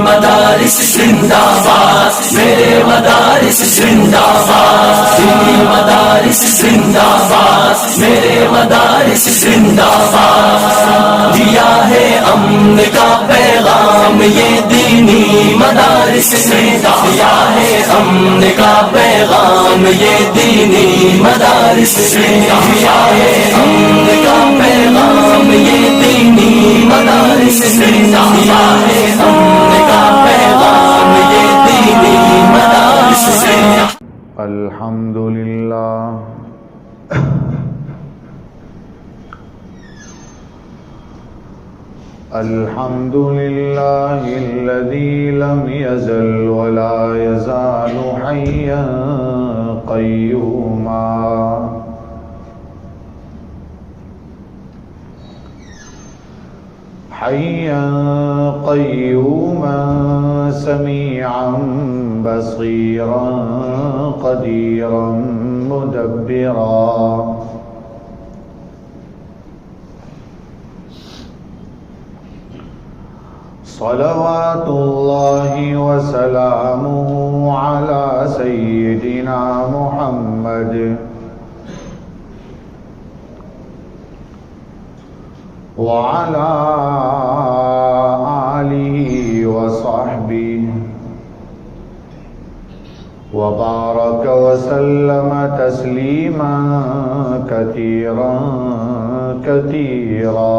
مدارس زندہ باد، میرے مدارس زندہ باد، دینی مدارس زندہ باد، میرے مدارس زندہ باد، دیا ہے امن کا پیغام یہ دینی مدارس نے، دیا ہے امن کا پیغام یہ دینی مدارس نے، دیا ہے امن کا پیغام یہ دینی مدارس نے، دیا ہے امن کا پیغام یہ دینی مدارس نے۔ الحمدللہ الحمدللہ الذی لم یزل ولا یزال حیا قیوما حیا قیوما سمیعا بصیرا قدیرا مدبرا صلوات اللہ وسلامہ علی سیدنا محمد وعلى آلہ وصحبہ وبارک وسلم تسلیما کثیرا کثیرا۔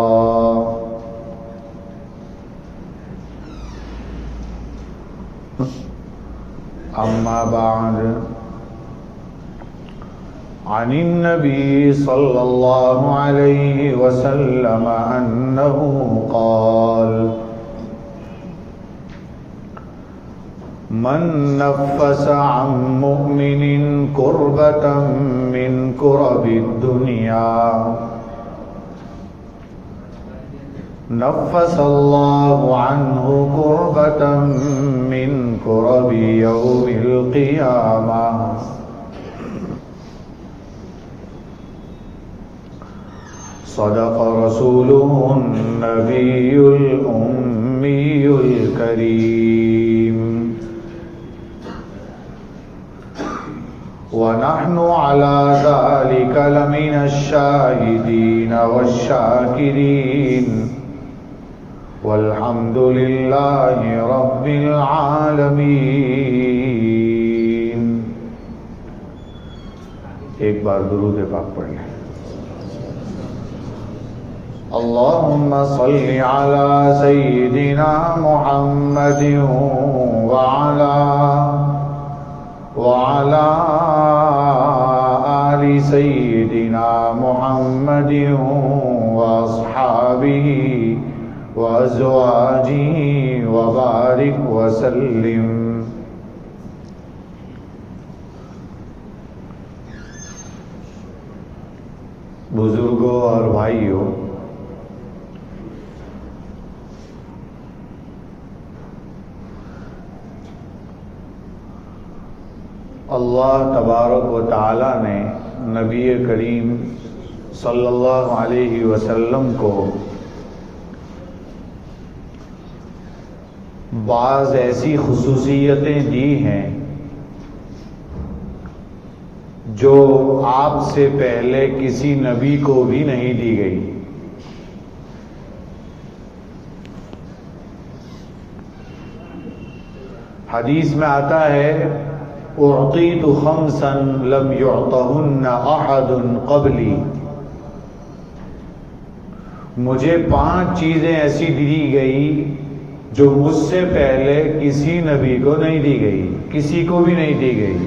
اما بعد، عن النبي صلى الله عليه وسلم أنه قال: من نفس عن مؤمن كربة من كرب الدنيا نفس الله عنه كربة من كرب يوم القيامة۔ صدق رسوله النبي الأمي الكريم، ونحن على ذلك لمن الشاهدين والشاكرين، والحمد لله رب العالمين۔ ایک بار درود پاک پڑھ لیں۔ اللهم صل على سيدنا محمد وعلى آل سيدنا محمد وأصحابه وأزواجه وبارك وسلم۔ بزرگوں اور بھائیوں، اللہ تبارک و تعالی نے نبی کریم صلی اللہ علیہ وسلم کو بعض ایسی خصوصیتیں دی ہیں جو آپ سے پہلے کسی نبی کو بھی نہیں دی گئی۔ حدیث میں آتا ہے: اعطیت خمسا لم یعطہن احد قبلی، مجھے 5 چیزیں ایسی دی گئی جو مجھ سے پہلے کسی نبی کو نہیں دی گئی، کسی کو بھی نہیں دی گئی۔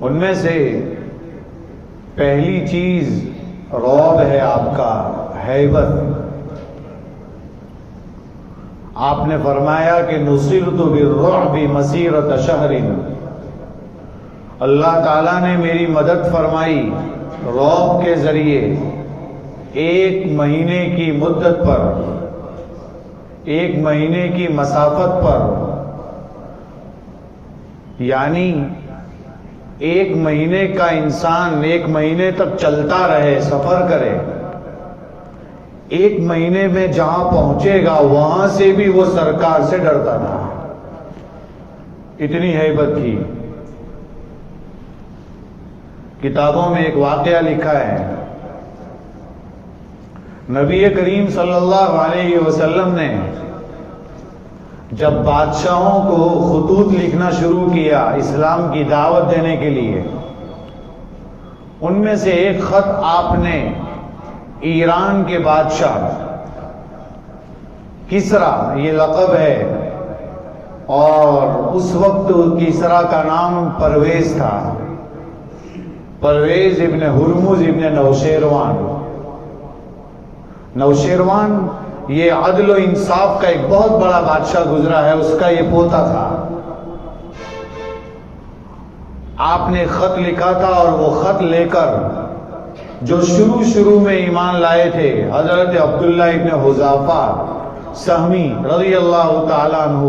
ان میں سے پہلی چیز رعب ہے، آپ کا ہیبت۔ آپ نے فرمایا کہ نصرت بالرعب مسیرۃ شہر، اللہ تعالیٰ نے میری مدد فرمائی رعب کے ذریعے 1 مہینے کی مدت پر، 1 مہینے کی مسافت پر، یعنی 1 مہینے کا انسان 1 مہینے تک چلتا رہے، سفر کرے، ایک مہینے میں جہاں پہنچے گا وہاں سے بھی وہ سرکار سے ڈرتا تھا، اتنی ہیبت تھی۔ کتابوں میں ایک واقعہ لکھا ہے، نبی کریم صلی اللہ علیہ وسلم نے جب بادشاہوں کو خطوط لکھنا شروع کیا اسلام کی دعوت دینے کے لیے، ان میں سے ایک خط آپ نے ایران کے بادشاہ کسرا، یہ لقب ہے، اور اس وقت کسرا کا نام پرویز تھا، پرویز ابن ہرمز ابن نوشیروان یہ عدل و انصاف کا ایک بہت بڑا بادشاہ گزرا ہے، اس کا یہ پوتا تھا۔ آپ نے خط لکھا تھا اور وہ خط لے کر جو شروع میں ایمان لائے تھے حضرت عبداللہ ابن حذافہ سہمی رضی اللہ تعالیٰ عنہ،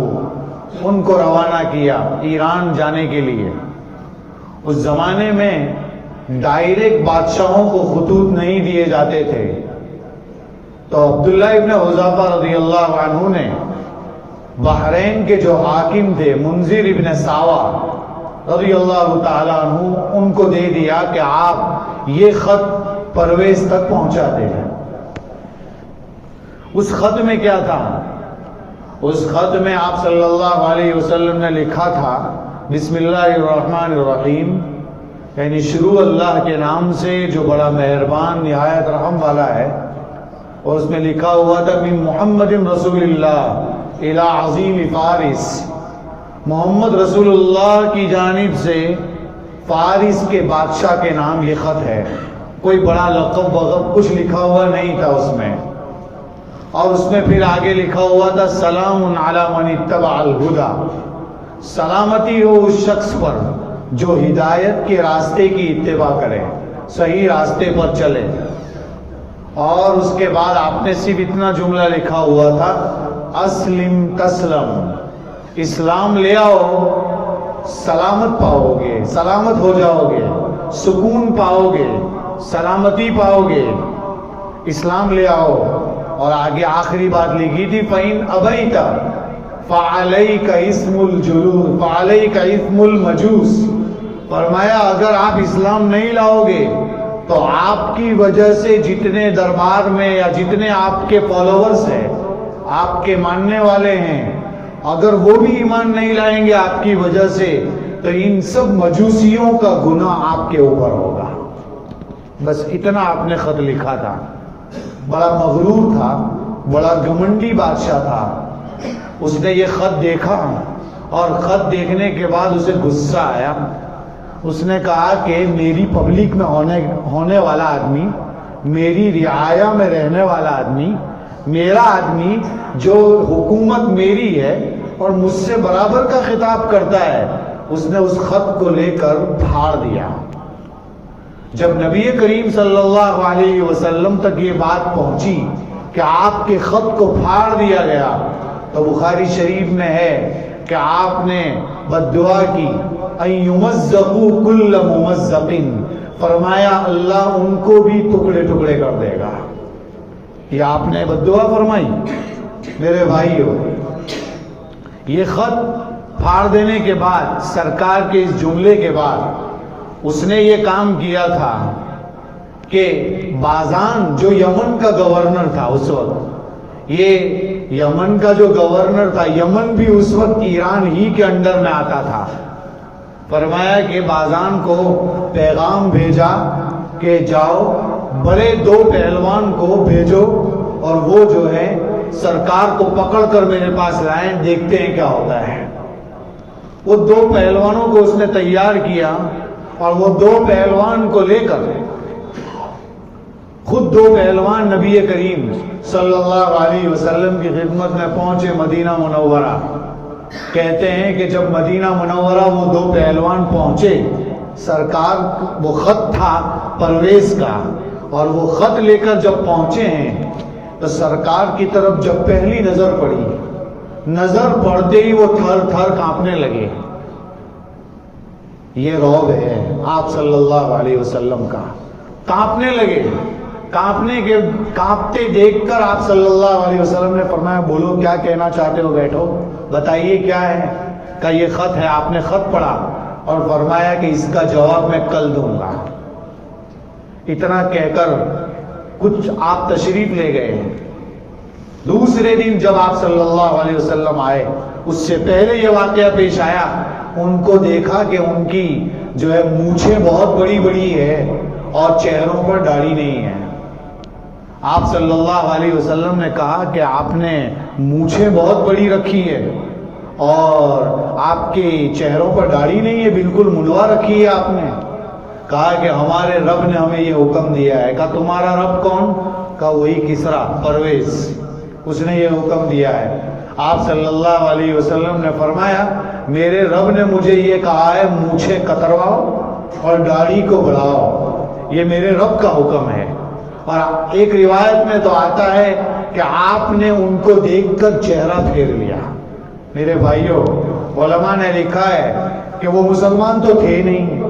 ان کو روانہ کیا ایران جانے کے لیے۔ اس زمانے میں ڈائریکٹ بادشاہوں کو خطوط نہیں دیے جاتے تھے، تو عبداللہ ابن حذافہ رضی اللہ عنہ نے بحرین کے جو حاکم تھے منذر ابن ساوا رضی اللہ تعالیٰ عنہ، ان کو دے دیا کہ آپ یہ خط پرویز تک پہنچا دیں۔ اس خط میں کیا تھا؟ اس خط میں آپ صلی اللہ علیہ وسلم نے لکھا تھا بسم اللہ الرحمن الرحیم، یعنی شروع اللہ کے نام سے جو بڑا مہربان نہایت رحم والا ہے، اور اس میں لکھا ہوا تھا من محمد رسول اللہ الی عظیم فارس، محمد رسول اللہ کی جانب سے فارس کے بادشاہ کے نام یہ خط ہے۔ کوئی بڑا لقب وغب کچھ لکھا ہوا نہیں تھا اس میں، اور اس میں پھر آگے لکھا ہوا تھا سلام علی من اتبع الہدی، سلامتی ہو اس شخص پر جو ہدایت کے راستے کی اتباع کرے، صحیح راستے پر چلے۔ اور اس کے بعد آپ نے صرف اتنا جملہ لکھا ہوا تھا اسلم تسلم، اسلام لے آؤ سلامت پاؤ گے، سلامت ہو جاؤ گے، سکون پاؤ گے، سلامتی پاؤ گے، اسلام لے آؤ۔ اور آگے آخری بات لکھی تھی فَإِنْ أَبَيْتَ فَعَلَيْكَ اسْمُ الْمَجُوسِ، فرمایا اگر آپ اسلام نہیں لاؤ گے تو آپ کی وجہ سے جتنے دربار میں یا جتنے آپ کے فالوورز ہیں، آپ کے ماننے والے ہیں، اگر وہ بھی ایمان نہیں لائیں گے آپ کی وجہ سے تو ان سب مجوسیوں کا گناہ آپ کے اوپر ہوگا۔ بس اتنا آپ نے خط لکھا تھا۔ بڑا مغرور تھا، بڑا گھمنڈی بادشاہ تھا۔ اس نے یہ خط دیکھا اور خط دیکھنے کے بعد اسے غصہ آیا۔ اس نے کہا کہ میری پبلک میں ہونے والا آدمی، میری رعایا میں رہنے والا آدمی، میرا آدمی جو حکومت میری ہے اور مجھ سے برابر کا خطاب کرتا ہے، اس نے اس خط کو لے کر پھاڑ دیا۔ جب نبی کریم صلی اللہ علیہ وسلم تک یہ بات پہنچی کہ آپ کے خط کو پھاڑ دیا گیا، تو بخاری شریف میں ہے کہ آپ نے بد دعا کی ان یمزقوا کل ممزق، فرمایا اللہ ان کو بھی ٹکڑے ٹکڑے کر دے گا۔ یہ آپ نے بد دعا فرمائی۔ میرے بھائیو، یہ خط پھاڑ دینے کے بعد، سرکار کے اس جملے کے بعد، اس نے یہ کام کیا تھا کہ بازان جو یمن کا گورنر تھا اس وقت، یہ یمن کا جو گورنر تھا، یمن بھی اس وقت ایران ہی کے انڈر میں آتا تھا، فرمایا کہ بازان کو پیغام بھیجا کہ جاؤ بڑے دو پہلوان کو بھیجو اور وہ جو ہے سرکار کو پکڑ کر میرے پاس لائیں، دیکھتے ہیں کیا ہوتا ہے۔ وہ دو پہلوانوں کو اس نے تیار کیا اور وہ دو پہلوان کو لے کر خود دو پہلوان نبی کریم صلی اللہ علیہ وسلم کی خدمت میں پہنچے مدینہ منورہ۔ کہتے ہیں کہ جب مدینہ منورہ وہ دو پہلوان پہنچے، سرکار وہ خط تھا پرویز کا، اور وہ خط لے کر جب پہنچے ہیں تو سرکار کی طرف جب پہلی نظر پڑی، نظر پڑتے ہی وہ تھر تھر کانپنے لگے۔ یہ رعب ہے آپ صلی اللہ علیہ وسلم کا۔ کانپنے لگے، کانپتے دیکھ کر آپ صلی اللہ علیہ وسلم نے فرمایا بولو کیا کہنا چاہتے ہو، بیٹھو بتائیے کیا ہے. کہ یہ خط ہے. آپ نے خط پڑھا اور فرمایا کہ اس کا جواب میں کل دوں گا. اتنا کہہ کر کچھ آپ تشریف لے گئے. دوسرے دن جب آپ صلی اللہ علیہ وسلم آئے، اس سے پہلے یہ واقعہ پیش آیا. ان کو دیکھا کہ ان کی جو ہے مونچھیں بہت بڑی بڑی ہے اور چہروں پر داڑھی نہیں ہے. آپ صلی اللہ علیہ وسلم نے کہا کہ آپ نے مونچھیں بہت بڑی رکھی ہے اور آپ کے چہروں پر داڑھی نہیں ہے، بالکل منڈوا رکھی ہے آپ نے. کہا کہ ہمارے رب نے ہمیں یہ حکم دیا ہے. کہا تمہارا رب کون؟ کہا وہی کسرا پرویز، اس نے یہ حکم دیا ہے. آپ صلی اللہ علیہ وسلم نے فرمایا میرے رب نے مجھے یہ کہا ہے مونچھیں کترواؤ اور داڑھی کو بڑھاؤ، یہ میرے رب کا حکم ہے. اور ایک روایت میں تو آتا ہے کہ آپ نے ان کو دیکھ کر چہرہ پھیر لیا. میرے بھائیوں، علماء نے لکھا ہے کہ وہ مسلمان تو تھے نہیں،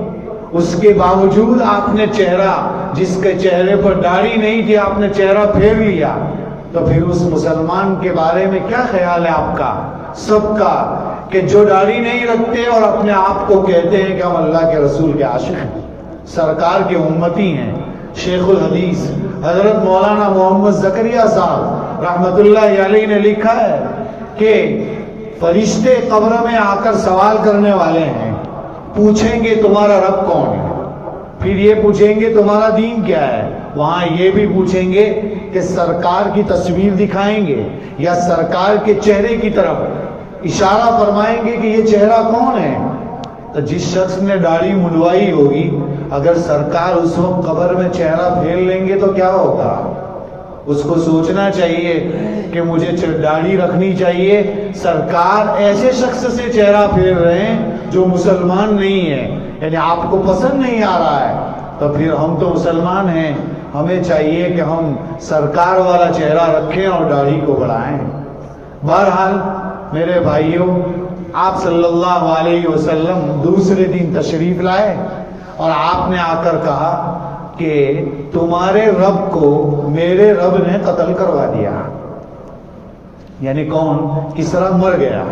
اس کے باوجود آپ نے چہرہ، جس کے چہرے پر داڑھی نہیں تھی، آپ نے چہرہ پھیر لیا. تو پھر اس مسلمان کے بارے میں کیا خیال ہے آپ کا، سب کا، کہ جو داڑھی نہیں رکھتے اور اپنے آپ کو کہتے ہیں کہ ہم اللہ کے رسول کے عاشق ہیں، سرکار کے امتی ہیں. شیخ الحدیث حضرت مولانا محمد زکریا صاحب رحمت اللہ علیہ نے لکھا ہے کہ فرشتے قبر میں آ کر سوال کرنے والے ہیں. پوچھیں گے تمہارا رب کون ہے، پھر یہ پوچھیں گے تمہارا دین کیا ہے. وہاں یہ بھی پوچھیں گے کہ سرکار کی تصویر دکھائیں گے یا سرکار کے چہرے کی طرف اشارہ فرمائیں گے کہ یہ چہرہ کون ہے. تو جس شخص نے داڑھی منڈوائی ہوگی، اگر سرکار اس وقت قبر میں چہرہ پھیر لیں گے تو کیا ہوگا؟ اس کو سوچنا چاہیے کہ مجھے داڑھی رکھنی چاہیے. سرکار ایسے شخص سے چہرہ پھیر رہے ہیں جو مسلمان نہیں ہے، یعنی آپ کو پسند نہیں آ رہا ہے. تو پھر ہم تو مسلمان ہیں، ہمیں چاہیے کہ ہم سرکار والا چہرہ رکھیں اور داڑھی کو بڑھائیں. بہرحال میرے بھائیوں، آپ صلی اللہ علیہ وسلم دوسرے دن تشریف لائے اور آپ نے آ کر کہا کہ تمہارے رب کو میرے رب نے قتل کروا دیا. یعنی کون؟ کسرا مر گیا.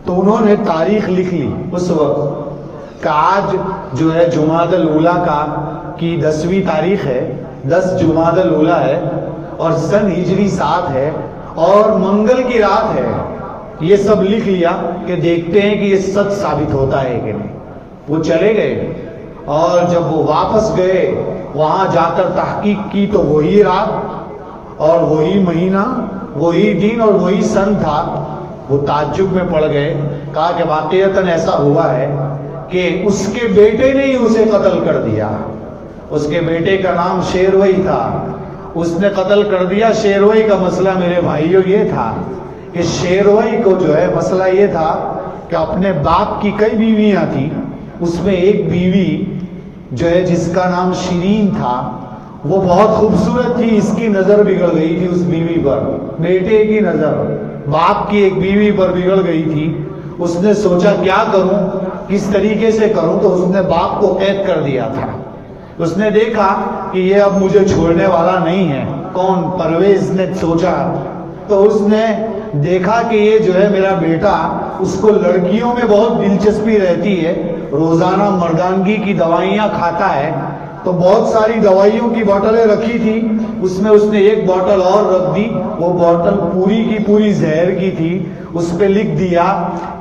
تو انہوں نے تاریخ لکھ لی اس وقت کہ آج جو ہے جمادی الاولیٰ کی 10ویں تاریخ ہے، 10 جمادی الاولیٰ ہے اور سن ہجری 7 ہے اور منگل کی رات ہے. یہ سب لکھ لیا کہ دیکھتے ہیں کہ یہ سچ ثابت ہوتا ہے کہ نہیں. وہ چلے گئے اور جب وہ واپس گئے وہاں جا کر تحقیق کی تو وہی رات اور وہی مہینہ، وہی دن اور وہی سن تھا. وہ تعجب میں پڑ گئے. کہا کہ واقعتاً ایسا ہوا ہے کہ اس کے بیٹے نے ہی اسے قتل کر دیا. اس کے بیٹے کا نام شیروئی تھا، اس نے قتل کر دیا. شیروئی کا مسئلہ میرے بھائیوں یہ تھا کہ شیروئی کو جو ہے مسئلہ یہ تھا کہ اپنے باپ کی کئی بیویاں تھیں، اس میں ایک بیوی جو ہے جس کا نام شیرین تھا، وہ بہت خوبصورت تھی. اس کی نظر بگڑ گئی تھی اس بیوی پر، بیٹے کی نظر باپ کی ایک بیوی پر بگڑ گئی تھی. اس نے سوچا کیا کروں، کس طریقے سے کروں، تو اس نے باپ کو قید کر دیا تھا. اس نے دیکھا کہ یہ اب مجھے چھوڑنے والا نہیں ہے. کون؟ پرویز نے سوچا. تو اس نے دیکھا کہ یہ جو ہے میرا بیٹا، اس کو لڑکیوں میں بہت دلچسپی رہتی ہے، روزانہ مردانگی کی دوائیاں کھاتا ہے. تو بہت ساری دوائیوں کی بوتلیں رکھی تھی، اس میں اس نے ایک بوتل اور رکھ دی. وہ بوتل پوری کی پوری زہر کی تھی. اس پہ لکھ دیا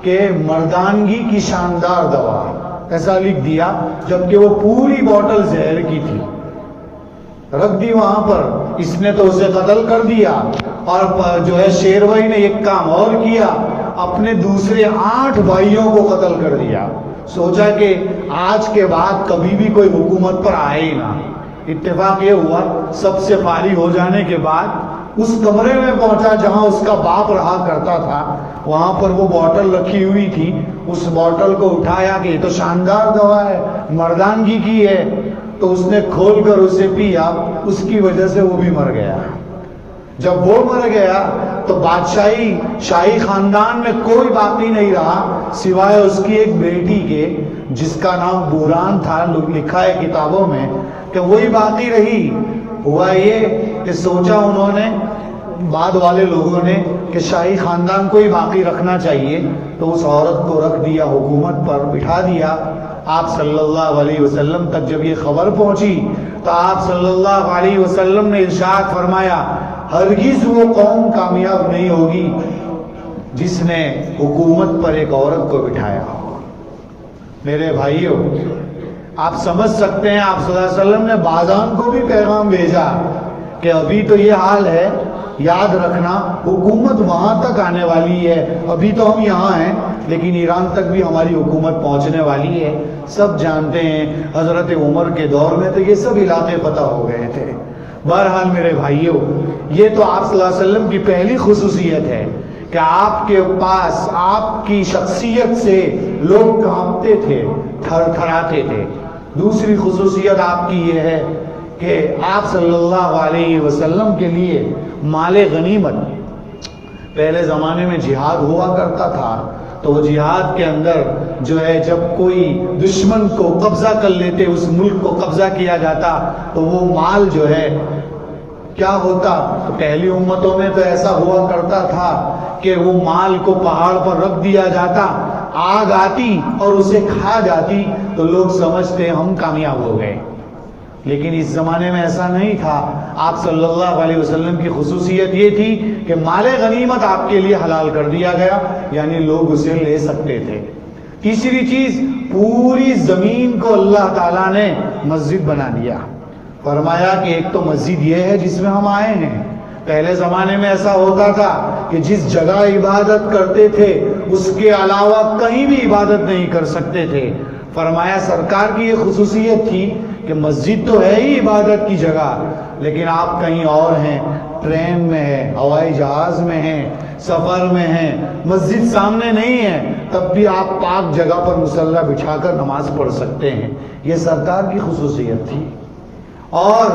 کہ مردانگی کی شاندار دوا، ایسا لکھ دیا، جبکہ وہ پوری بوتل زہر کی تھی. رکھ دی وہاں پر. اس نے تو اسے قتل کر دیا. اور جو ہے شیروئی نے ایک کام اور کیا، اپنے دوسرے 8 بھائیوں کو قتل کر دیا. سوچا کہ آج کے بعد کبھی بھی کوئی حکومت پر آئے ہی نہ. اتفاق یہ ہوا سب سے فارغ ہو جانے کے بعد اس کمرے میں پہنچا جہاں اس کا باپ رہا کرتا تھا. وہاں پر وہ بوتل رکھی ہوئی تھی. اس بوتل کو اٹھایا کہ یہ تو شاندار دوا ہے، مردانگی کی ہے. تو اس نے کھول کر اسے پیا. اس کی وجہ سے وہ بھی مر گیا. جب وہ مر گیا تو شاہی خاندان میں کوئی باقی نہیں رہا سوائے اس کی ایک بیٹی کے، جس کا نام بوران تھا. لکھا ہے کتابوں میں کہ وہی باقی رہی. ہوا یہ کہ سوچا انہوں نے بعد والے لوگوں نے کہ شاہی خاندان کو ہی باقی رکھنا چاہیے، تو اس عورت کو رکھ دیا، حکومت پر بٹھا دیا۔ آپ صلی اللہ علیہ وسلم تک جب یہ خبر پہنچی تو آپ صلی اللہ علیہ وسلم نے ارشاد فرمایا، ہرگز وہ قوم کامیاب نہیں ہوگی جس نے حکومت پر ایک عورت کو بٹھایا ہو۔ میرے بھائیوں، آپ سمجھ سکتے ہیں آپ صلی اللہ علیہ وسلم نے بازان کو بھی پیغام بھیجا کہ ابھی تو یہ حال ہے، یاد رکھنا حکومت وہاں تک آنے والی ہے، ابھی تو ہم یہاں ہیں لیکن ایران تک بھی ہماری حکومت پہنچنے والی ہے۔ سب جانتے ہیں حضرت عمر کے دور میں تو یہ سب علاقے فتح ہو گئے تھے۔ بہرحال میرے بھائیوں، یہ تو آپ صلی اللہ علیہ وسلم کی پہلی خصوصیت ہے کہ آپ کے پاس آپ کی شخصیت سے لوگ کانپتے تھے، تھر تھراتے تھے۔ دوسری خصوصیت آپ کی یہ ہے کہ آپ صلی اللہ علیہ وسلم کے لیے مال غنیمت، پہلے زمانے میں جہاد ہوا کرتا تھا تو وہ جہاد کے اندر جو ہے جب کوئی دشمن کو قبضہ کر لیتے، اس ملک کو قبضہ کیا جاتا تو وہ مال جو ہے کیا ہوتا، تو پہلی امتوں میں تو ایسا ہوا کرتا تھا کہ وہ مال کو پہاڑ پر رکھ دیا جاتا، آگ آتی اور اسے کھا جاتی تو لوگ سمجھتے ہم کامیاب ہو گئے۔ لیکن اس زمانے میں ایسا نہیں تھا۔ آپ صلی اللہ علیہ وسلم کی خصوصیت یہ تھی کہ مال غنیمت آپ کے لیے حلال کر دیا گیا، یعنی لوگ اسے لے سکتے تھے۔ تیسری چیز، پوری زمین کو اللہ تعالیٰ نے مسجد بنا دیا۔ فرمایا کہ ایک تو مسجد یہ ہے جس میں ہم آئے ہیں۔ پہلے زمانے میں ایسا ہوتا تھا کہ جس جگہ عبادت کرتے تھے اس کے علاوہ کہیں بھی عبادت نہیں کر سکتے تھے۔ فرمایا سرکار کی یہ خصوصیت تھی کہ مسجد تو ہے ہی عبادت کی جگہ، لیکن آپ کہیں اور ہیں، ٹرین میں ہیں، ہوائی جہاز میں ہیں، سفر میں ہیں، مسجد سامنے نہیں ہے، تب بھی آپ پاک جگہ پر مصلی بچھا کر نماز پڑھ سکتے ہیں۔ یہ سرکار کی خصوصیت تھی۔ اور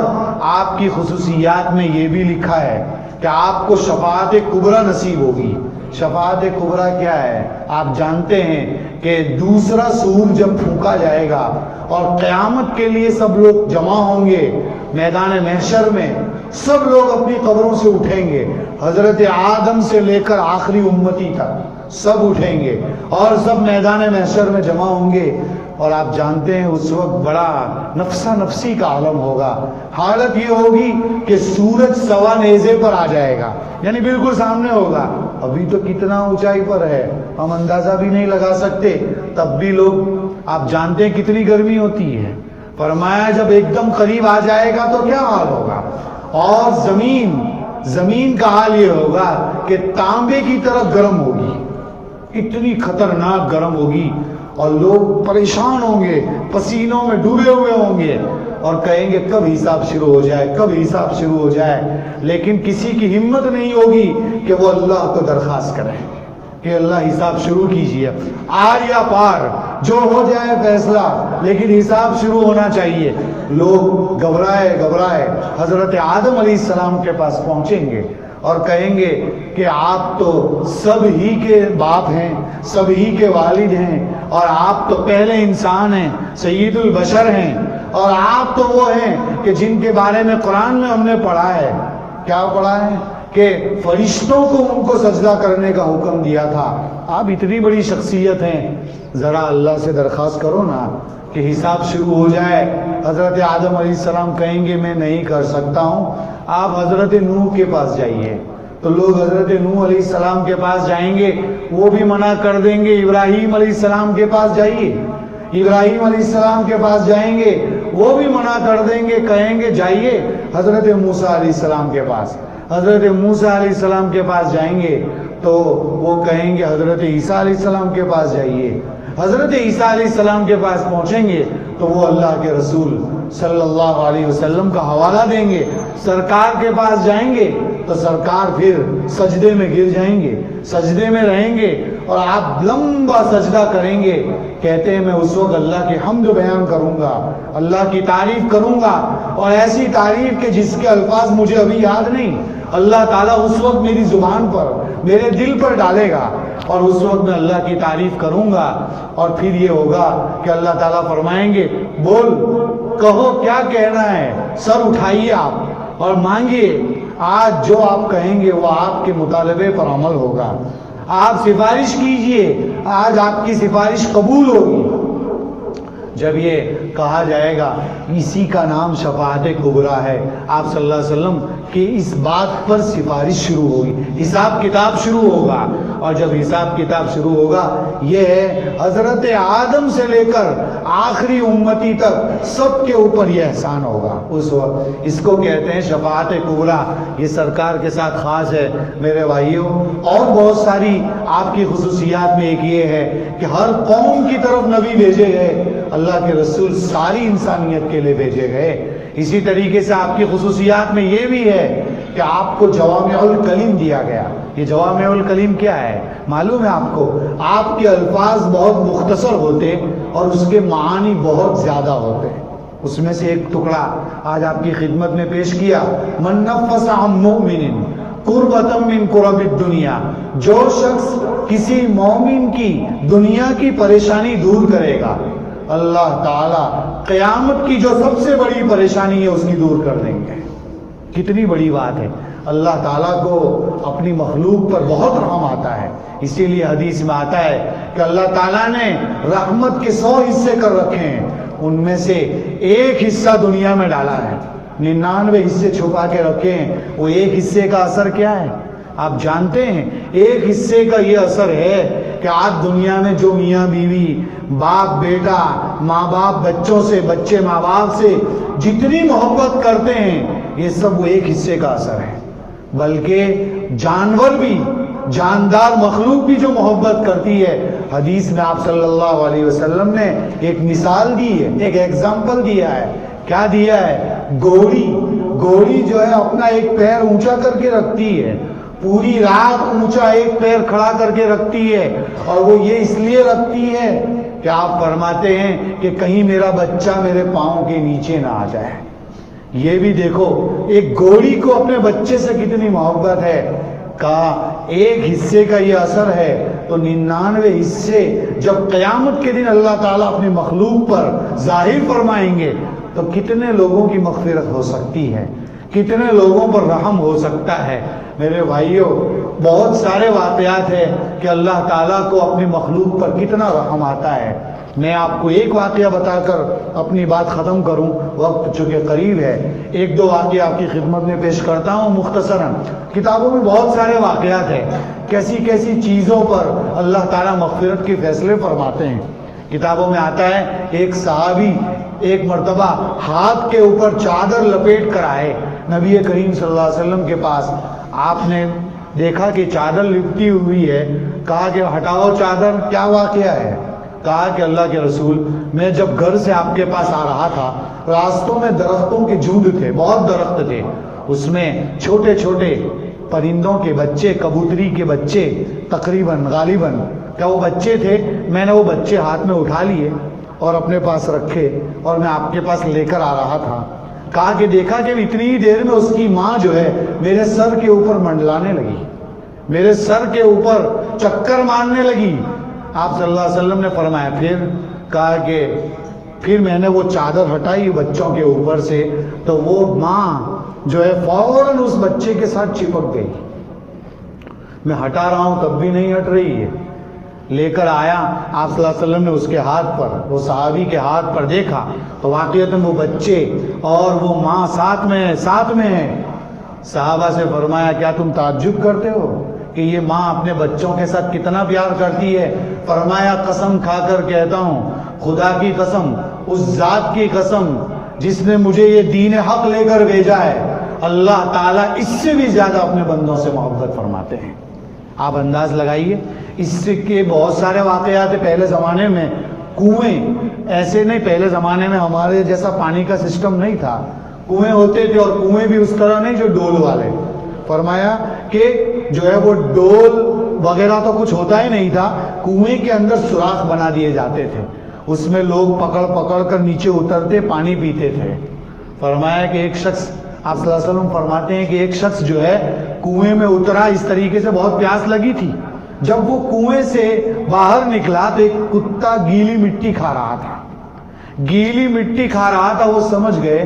آپ کی خصوصیات میں یہ بھی لکھا ہے کہ آپ کو شفاعت کبریٰ نصیب ہوگی۔ شفاعت کبریٰ کیا ہے؟ آپ جانتے ہیں کہ دوسرا سور جب پھونکا جائے گا اور قیامت کے لیے سب لوگ جمع ہوں گے میدان محشر میں، سب لوگ اپنی قبروں سے اٹھیں گے، حضرت آدم سے لے کر آخری امتی تک سب اٹھیں گے اور سب میدان محشر میں جمع ہوں گے۔ اور آپ جانتے ہیں اس وقت بڑا نفسا نفسی کا عالم ہوگا۔ حالت یہ ہوگی کہ سورج سوا نیزے پر آ جائے گا، یعنی بالکل سامنے ہوگا۔ ابھی تو کتنا اونچائی پر ہے ہم اندازہ بھی نہیں لگا سکتے، تب بھی لوگ، آپ جانتے ہیں کتنی گرمی ہوتی ہے۔ فرمایا جب ایک دم قریب آ جائے گا تو کیا حال ہوگا۔ اور زمین کا حال یہ ہوگا کہ تانبے کی طرح گرم ہوگی، اتنی خطرناک گرم ہوگی، اور لوگ پریشان ہوں گے، پسینوں میں ڈوبے ہوئے ہوں گے اور کہیں گے کب حساب شروع ہو جائے، کب حساب شروع ہو جائے۔ لیکن کسی کی ہمت نہیں ہوگی کہ وہ اللہ کو درخواست کرے کہ اللہ حساب شروع کیجیے، آر یا پار جو ہو جائے فیصلہ، لیکن حساب شروع ہونا چاہیے۔ لوگ گھبرائے حضرت آدم علیہ السلام کے پاس پہنچیں گے اور کہیں گے کہ آپ تو سب ہی کے باپ ہیں، سب ہی کے والد ہیں، اور آپ تو پہلے انسان ہیں، سید البشر ہیں، اور آپ تو وہ ہیں کہ جن کے بارے میں قرآن میں ہم نے پڑھا ہے۔ کیا پڑھا ہے؟ کہ فرشتوں کو ان کو سجدہ کرنے کا حکم دیا تھا۔ آپ اتنی بڑی شخصیت ہیں، ذرا اللہ سے درخواست کرو نا کہ حساب شروع ہو جائے۔ حضرت آدم علیہ السلام کہیں گے میں نہیں کر سکتا ہوں، آپ حضرت نوح کے پاس جائیے۔ تو لوگ حضرت نوح علیہ السلام کے پاس جائیں گے، وہ بھی منع کر دیں گے۔ ابراہیم علیہ السلام کے پاس جائیے، ابراہیم علیہ السلام کے پاس جائیں گے، وہ بھی منع کر دیں گے، کہیں گے جائیے حضرت موسیٰ علیہ السلام کے پاس۔ حضرت موسیٰ علیہ السلام کے پاس جائیں گے تو وہ کہیں گے حضرت عیسیٰ علیہ السلام کے پاس جائیے۔ حضرت عیسیٰ علیہ السلام کے پاس پہنچیں گے تو وہ اللہ کے رسول صلی اللہ علیہ وسلم کا حوالہ دیں گے۔ سرکار کے پاس جائیں گے تو سرکار پھر سجدے میں گر جائیں گے، سجدے میں رہیں گے اور آپ لمبا سجدہ کریں گے۔ کہتے ہیں میں اس وقت اللہ کی حمد بیان کروں گا، اللہ کی تعریف کروں گا، اور ایسی تعریف کہ جس کے الفاظ مجھے ابھی یاد نہیں، اللہ تعالیٰ اس وقت میری زبان پر، میرے دل پر ڈالے گا، اور اس وقت میں اللہ کی تعریف کروں گا۔ اور پھر یہ ہوگا کہ اللہ تعالیٰ فرمائیں گے بول، کہو کیا کہنا ہے، سر اٹھائیے آپ، اور مانگیے، آج جو آپ کہیں گے وہ آپ کے مطالبے پر عمل ہوگا. آپ سفارش کیجئے، آج آپ کی سفارش قبول ہوگی. جب یہ کہا جائے گا اسی کا نام شفاعت کبریٰ ہے، آپ صلی اللہ علیہ وسلم کہ اس بات پر سفارش شروع ہوگی، حساب کتاب شروع ہوگا. اور جب حساب کتاب شروع ہوگا، یہ ہے حضرت آدم سے لے کر آخری امتی تک سب کے اوپر یہ احسان ہوگا. اس وقت اس کو کہتے ہیں شفاعت کبریٰ. یہ سرکار کے ساتھ خاص ہے میرے بھائیوں. اور بہت ساری آپ کی خصوصیات میں ایک یہ ہے کہ ہر قوم کی طرف نبی بھیجے گئے، اللہ کے رسول ساری انسانیت کے لیے بھیجے گئے. اسی طریقے سے آپ کی خصوصیات میں یہ بھی ہے کہ آپ کو جوامع الکلم دیا گیا. یہ جوامع الکلم کیا ہے معلوم ہے آپ کو؟ آپ کے الفاظ بہت مختصر ہوتے اور اس کے معانی بہت زیادہ ہوتے. اس میں سے ایک ٹکڑا آج آپ کی خدمت میں پیش کیا، من نفس عن مؤمن قربۃ من قرب الدنیا. جو شخص کسی مومن کی دنیا کی پریشانی دور کرے گا، اللہ تعالیٰ قیامت کی جو سب سے بڑی پریشانی ہے اس کی دور کر دیں گے. کتنی بڑی بات ہے. اللہ تعالیٰ کو اپنی مخلوق پر بہت رحم آتا ہے. اسی لیے حدیث میں آتا ہے کہ اللہ تعالیٰ نے رحمت کے 100 حصے کر رکھے ہیں، ان میں سے ایک حصہ دنیا میں ڈالا ہے، 99 حصے چھپا کے رکھے ہیں. وہ ایک حصے کا اثر کیا ہے آپ جانتے ہیں؟ ایک حصے کا یہ اثر ہے کہ آج دنیا میں جو میاں بیوی، باپ بیٹا، ماں باپ بچوں سے، بچے ماں باپ سے جتنی محبت کرتے ہیں، یہ سب وہ ایک حصے کا اثر ہے. بلکہ جانور بھی، جاندار مخلوق بھی جو محبت کرتی ہے، حدیث میں آپ صلی اللہ علیہ وسلم نے ایک مثال دی ہے، ایک ایگزامپل دیا ہے. کیا دیا ہے؟ گھوڑی جو ہے اپنا ایک پیر اونچا کر کے رکھتی ہے، پوری رات اونچا ایک پیر کھڑا کر کے رکھتی ہے. اور وہ یہ اس لیے رکھتی ہے کہ آپ فرماتے ہیں کہ کہیں میرا بچہ میرے پاؤں کے نیچے نہ آ جائے. یہ بھی دیکھو ایک گھوڑی کو اپنے بچے سے کتنی محبت ہے. کہا ایک حصے کا یہ اثر ہے تو 99 حصے جب قیامت کے دن اللہ تعالیٰ اپنی مخلوق پر ظاہر فرمائیں گے تو کتنے لوگوں کی مغفرت ہو سکتی ہے، کتنے لوگوں پر رحم ہو سکتا ہے. میرے بھائیوں، بہت سارے واقعات ہیں کہ اللہ تعالیٰ کو اپنی مخلوق پر کتنا رحم آتا ہے. میں آپ کو ایک واقعہ بتا کر اپنی بات ختم کروں، وقت چونکہ قریب ہے. ایک دو واقعہ آپ کی خدمت میں پیش کرتا ہوں مختصراً. کتابوں میں بہت سارے واقعات ہیں، کیسی کیسی چیزوں پر اللہ تعالیٰ مغفرت کے فیصلے فرماتے ہیں. کتابوں میں آتا ہے ایک صحابی ایک مرتبہ ہاتھ کے اوپر چادر لپیٹ کر آئے نبی کریم صلی اللہ علیہ وسلم کے پاس. آپ نے دیکھا کہ چادر لپٹی ہوئی ہے، کہا کہ ہٹاؤ چادر، کیا واقعہ ہے؟ کہا کہ اللہ کے رسول، میں جب گھر سے آپ کے پاس آ رہا تھا، راستوں میں درختوں کے جھنڈ تھے، بہت درخت تھے، اس میں چھوٹے چھوٹے پرندوں کے بچے، کبوتری کے بچے تقریباً غالباً کیا وہ بچے تھے. میں نے وہ بچے ہاتھ میں اٹھا لیے اور اپنے پاس رکھے اور میں آپ کے پاس لے کر آ رہا تھا. کہا کہ دیکھا کہ اتنی ہی دیر میں اس کی ماں جو ہے میرے سر کے اوپر منڈلانے لگی، میرے سر کے اوپر چکر مارنے لگی. آپ صلی اللہ علیہ وسلم نے فرمایا پھر؟ کہا کہ پھر میں نے وہ چادر ہٹائی بچوں کے اوپر سے تو وہ ماں جو ہے فوراً اس بچے کے ساتھ چپک گئی. میں ہٹا رہا ہوں تب بھی نہیں ہٹ رہی ہے. لے کر آیا آپ صلی اللہ علیہ وسلم نے اس کے ہاتھ پر، وہ صحابی کے ہاتھ پر دیکھا تو واقعتاً وہ بچے اور وہ ماں ساتھ میں ہیں. صحابہ سے فرمایا کیا تم تعجب کرتے ہو کہ یہ ماں اپنے بچوں کے ساتھ کتنا پیار کرتی ہے؟ فرمایا قسم کھا کر کہتا ہوں، خدا کی قسم، اس ذات کی قسم جس نے مجھے یہ دین حق لے کر بھیجا ہے، اللہ تعالیٰ اس سے بھی زیادہ اپنے بندوں سے محبت فرماتے ہیں. آپ انداز لگائیے. اس سے کے بہت سارے واقعات ہیں. پہلے زمانے میں کنویں ایسے نہیں، پہلے زمانے میں ہمارے جیسا پانی کا سسٹم نہیں تھا. کنویں ہوتے تھے اور کنویں بھی اس طرح نہیں جو ڈول والے. فرمایا کہ جو ہے وہ ڈول وغیرہ تو کچھ ہوتا ہی نہیں تھا، کنویں کے اندر سوراخ بنا دیے جاتے تھے، اس میں لوگ پکڑ کر نیچے اترتے پانی پیتے تھے. فرمایا کہ ایک شخص، آپ صلی اللہ علیہ وسلم فرماتے ہیں کہ ایک شخص جو ہے کنویں میں اترا، اس طریقے سے بہت پیاس لگی تھی. جب وہ کنویں سے باہر نکلا تو ایک کتا گیلی مٹی کھا رہا تھا. وہ سمجھ گئے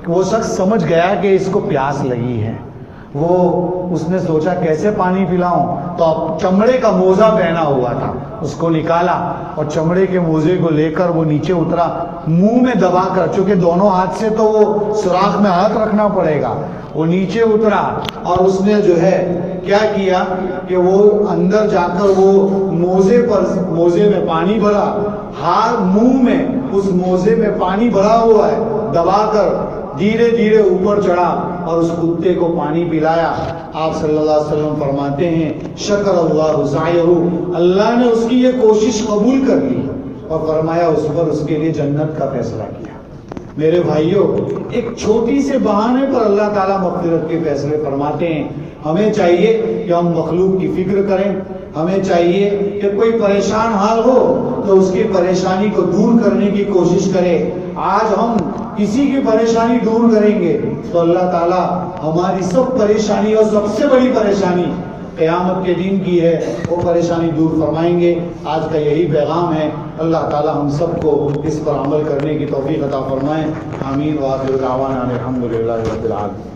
وہ شخص سمجھ گیا کہ اس کو پیاس لگی ہے. اس نے سوچا کیسے پانی پلاؤں، تو اب چمڑے کا موزہ پہنا ہوا تھا، اس کو نکالا اور چمڑے کے موزے کو لے کر وہ نیچے اترا، منہ میں دبا کر، چونکہ دونوں ہاتھ سے تو وہ سوراخ میں ہاتھ رکھنا پڑے گا. وہ نیچے اترا اور اس نے جو ہے کیا کیا کہ وہ اندر جا کر وہ موزے میں پانی بھرا، ہاتھ منہ میں اس موزے میں پانی بھرا ہوا ہے، دبا کر دھیرے دھیرے اوپر چڑھا اور اس کتے کو پانی پلایا. آپ صلی اللہ علیہ وسلم فرماتے ہیں شکر اللہ سعیہ، اللہ نے اس کی یہ کوشش قبول کر لی اور فرمایا اس پر اس کے لیے جنت کا فیصلہ کیا. میرے بھائیوں، ایک چھوٹی سے بہانے پر اللہ تعالیٰ مغفرت کے فیصلے فرماتے ہیں. ہمیں چاہیے کہ ہم مخلوق کی فکر کریں، ہمیں چاہیے کہ کوئی پریشان حال ہو تو اس کی پریشانی کو دور کرنے کی کوشش کرے. آج ہم کسی کی پریشانی دور کریں گے تو اللہ تعالیٰ ہماری سب پریشانی اور سب سے بڑی پریشانی قیامت کے دن کی ہے، وہ پریشانی دور فرمائیں گے. آج کا یہی پیغام ہے. اللہ تعالیٰ ہم سب کو اس پر عمل کرنے کی توفیق عطا فرمائیں. آمین. وآخر دعوانا الحمدللہ رب العالمین.